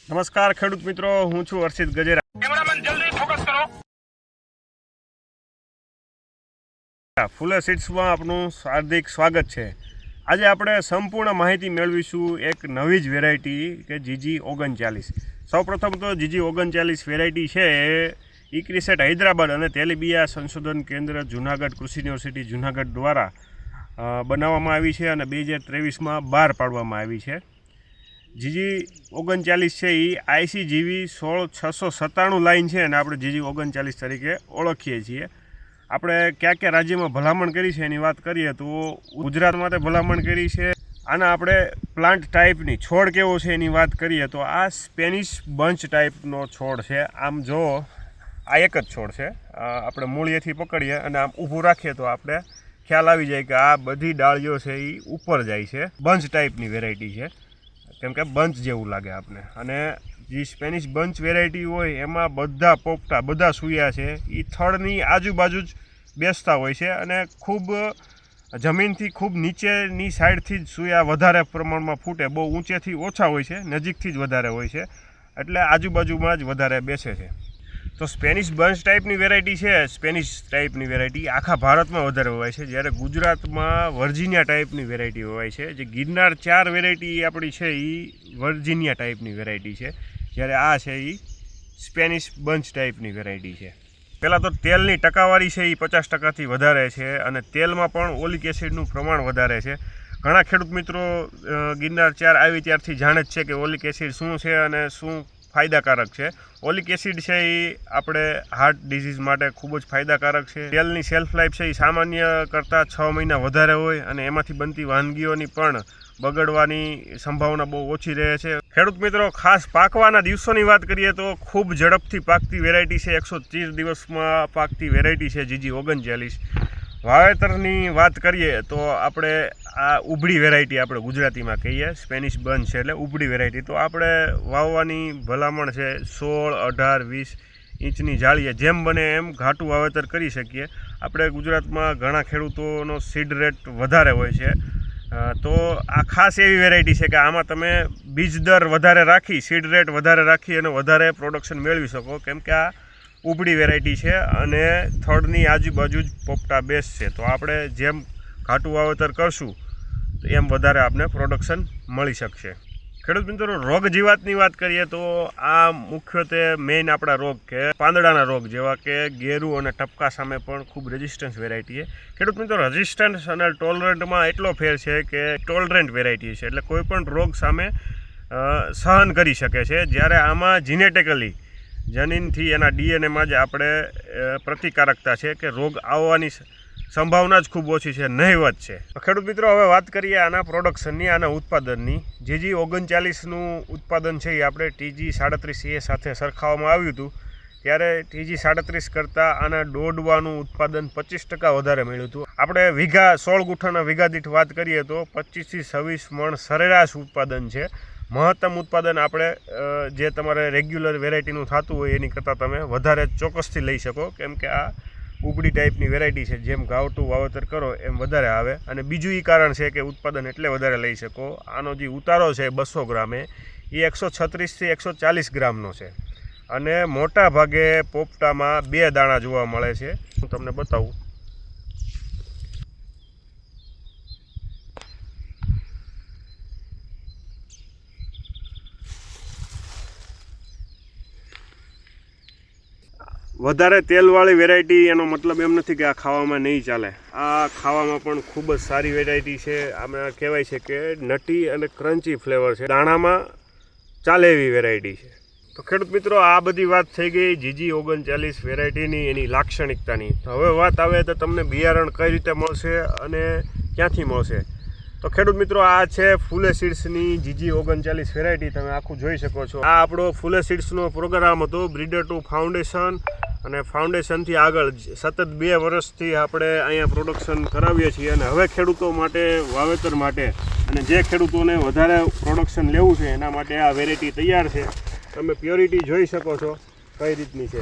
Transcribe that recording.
નમસ્કાર ખેડૂત મિત્રો, હું છું હર્ષિત ગજેરા. કેમેરામેન જલ્દી ફોકસ કરો. ફૂલે સીડ્સમાં આપનું હાર્દિક સ્વાગત છે. આજે આપણે સંપૂર્ણ માહિતી મેળવીશું એક નવી જ વેરાયટી કે GG39. સૌપ્રથમ તો GG39 વેરાયટી છે એ ઇક્રિસેટ હૈદરાબાદ અને તેલીબિયા સંશોધન કેન્દ્ર જૂનાગઢ કૃષિ યુનિવર્સિટી જૂનાગઢ દ્વારા બનાવવામાં આવી છે અને 2023માં બહાર પાડવામાં આવી છે. GG39 છે એ ICGV 16697 લાઇન છે અને આપણે GG39 તરીકે ઓળખીએ છીએ. આપણે કયા કયા રાજ્યમાં ભલામણ કરી છે એની વાત કરીએ તો ગુજરાત માટે ભલામણ કરી છે. આના આપણે પ્લાન્ટ ટાઈપની છોડ કેવો છે એની વાત કરીએ તો આ સ્પેનિશ બંચ ટાઈપનો છોડ છે. આમ જો આ એક જ છોડ છે. આપણે મૂળિયેથી પકડીએ અને આમ ઊભું રાખીએ તો આપણે ખ્યાલ આવી જાય કે આ બધી ડાળીઓ છે એ ઉપર જાય છે. બંચ ટાઈપની વેરાયટી છે, કેમ કે બંચ જેવું લાગે આપણે. અને જે સ્પેનિશ બંચ વેરાયટી હોય એમાં બધા પોપટા બધા સૂયા છે એ થડની આજુબાજુ જ બેસતા હોય છે અને ખૂબ જમીનથી ખૂબ નીચેની સાઈડથી જ સૂયા વધારે પ્રમાણમાં ફૂટે. બહુ ઊંચેથી ઓછા હોય છે, નજીકથી જ વધારે હોય છે, એટલે આજુબાજુમાં જ વધારે બેસે છે. તો સ્પેનિશ બંચ ટાઈપની વેરાયટી છે. સ્પેનિશ ટાઈપની વેરાયટી આખા ભારતમાં વધારે હોવાય છે, જ્યારે ગુજરાતમાં વર્જિનિયા ટાઈપની વેરાયટી હોવાય છે. જે ગિરનાર 4 વેરાયટી આપણી છે એ વર્જિનિયા ટાઈપની વેરાયટી છે, જ્યારે આ છે એ સ્પેનિશ બંચ ટાઈપની વેરાયટી છે. પહેલાં તો તેલની ટકાવારી છે એ 50%થી વધારે છે અને તેલમાં પણ ઓલિક એસિડનું પ્રમાણ વધારે છે. ઘણા ખેડૂત મિત્રો ગિરનાર 4 આવી ત્યારથી જાણે જ છે કે ઓલિક એસિડ શું છે અને શું ફાયદાકારક છે. ઓલિક એસિડ છે એ આપણે હાર્ટ ડિઝીઝ માટે ખૂબ જ ફાયદાકારક છે. તેલની સેલ્ફ લાઈફ છે એ સામાન્ય કરતાં 6 મહિના વધારે હોય અને એમાંથી બનતી વાનગીઓની પણ બગડવાની સંભાવના બહુ ઓછી રહે છે. ખેડૂત મિત્રો, ખાસ પાકવાના દિવસોની વાત કરીએ તો ખૂબ ઝડપથી પાકતી વેરાયટી છે. 130 દિવસમાં પાકતી વેરાયટી છે GG39. વાવેતરની વાત કરીએ તો આપણે આ ઉભળી વેરાયટી આપણે ગુજરાતીમાં કહીએ, સ્પેનિશ બંચ છે એટલે ઉભળી વેરાયટી. તો આપણે વાવવાની ભલામણ છે 16, 18, 20 ઇંચની જાળીએ જેમ બને એમ ઘાટું વાવેતર કરી શકીએ. આપણે ગુજરાતમાં ઘણા ખેડૂતોનો સીડ રેટ વધારે હોય છે, તો આ ખાસ એવી વેરાયટી છે કે આમાં તમે બીજ દર વધારે રાખી, સીડ રેટ વધારે રાખી અને વધારે પ્રોડક્શન મેળવી શકો, કેમ કે આ ઉભળી વેરાયટી છે અને થડની આજુબાજુ જ પોપટા બેસશે. તો આપણે જેમ ઘાટું વાવેતર કરશું એમ વધારે આપણે પ્રોડક્શન મળી શકશે. ખેડૂત મિત્રો, રોગ જીવાતની વાત કરીએ તો આ મુખ્યત્વે મેઇન આપણા રોગ કે પાંદડાના રોગ જેવા કે ગેરું અને ટપકા સામે પણ ખૂબ રેઝિસ્ટન્સ વેરાયટી છે. ખેડૂત મિત્રો, રેઝિસ્ટન્સ અને ટોલરન્ટમાં એટલો ફેર છે કે ટોલરન્ટ વેરાયટી છે એટલે કોઈ પણ રોગ સામે સહન કરી શકે છે, જ્યારે આમાં જીનેટિકલી જનીનથી એના DNAમાં જ આપણે પ્રતિકારકતા છે કે રોગ આવવાની સંભાવના જ ખૂબ ઓછી છે, નહિવત છે. તો ખેડૂત મિત્રો, હવે વાત કરીએ આના પ્રોડક્શનની, આના ઉત્પાદનની. GG39નું ઉત્પાદન છે એ આપણે TG37A સાથે સરખાવવામાં આવ્યું હતું, ત્યારે TG37 કરતાં આના દોડવાનું ઉત્પાદન 25% વધારે મળ્યું હતું. આપણે વીઘા 16 ગુઠાના વીઘા દીઠ વાત કરીએ તો 25 થી 26 મણ સરેરાશ ઉત્પાદન છે. મહત્તમ ઉત્પાદન આપણે જે તમારે રેગ્યુલર વેરાયટીનું થતું હોય એની કરતાં તમે વધારે ચોક્કસથી લઈ શકો, કેમ કે આ ઉભળી ટાઈપની વેરાયટી છે. જેમ ઘાટું વાવેતર કરો એમ વધારે આવે. અને બીજું એ કારણ છે કે ઉત્પાદન એટલે વધારે લઈ શકો. આનો જે ઉતારો છે 200 ગ્રામે એ 136 થી 140 ગ્રામનો છે અને મોટા ભાગે પોપટામાં 2 દાણા જોવા મળે છે. હું તમને બતાવું. વધારે તેલવાળી વેરાયટી એનો મતલબ એમ નથી કે આ ખાવામાં નહીં ચાલે. આ ખાવામાં પણ ખૂબ જ સારી વેરાયટી છે. આમાં કહેવાય છે કે નટી અને ક્રન્ચી ફ્લેવર છે, દાણામાં ચાલે એવી વેરાયટી છે. તો ખેડૂત મિત્રો, આ બધી વાત થઈ ગઈ GG39 વેરાયટીની, એની લાક્ષણિકતાની. તો હવે વાત આવે તો તમને બિયારણ કઈ રીતે મળશે અને ક્યાંથી મળશે. તો ખેડૂત મિત્રો, આ છે ફૂલે સીડ્સની GG39 વેરાયટી. તમે આખું જોઈ શકો છો. આ આપણો ફૂલે સીડ્સનો પ્રોગ્રામ હતો બ્રીડર ટુ ફાઉન્ડેશન, અને ફાઉન્ડેશનથી આગળ સતત 2 વર્ષથી આપણે અહીંયા પ્રોડક્શન કરાવીએ છીએ. અને હવે ખેડૂતો માટે, વાવેતર માટે અને જે ખેડૂતોને વધારે પ્રોડક્શન લેવું છે એના માટે આ વેરાયટી તૈયાર છે. તમે પ્યોરિટી જોઈ શકો છો કઈ રીતની છે.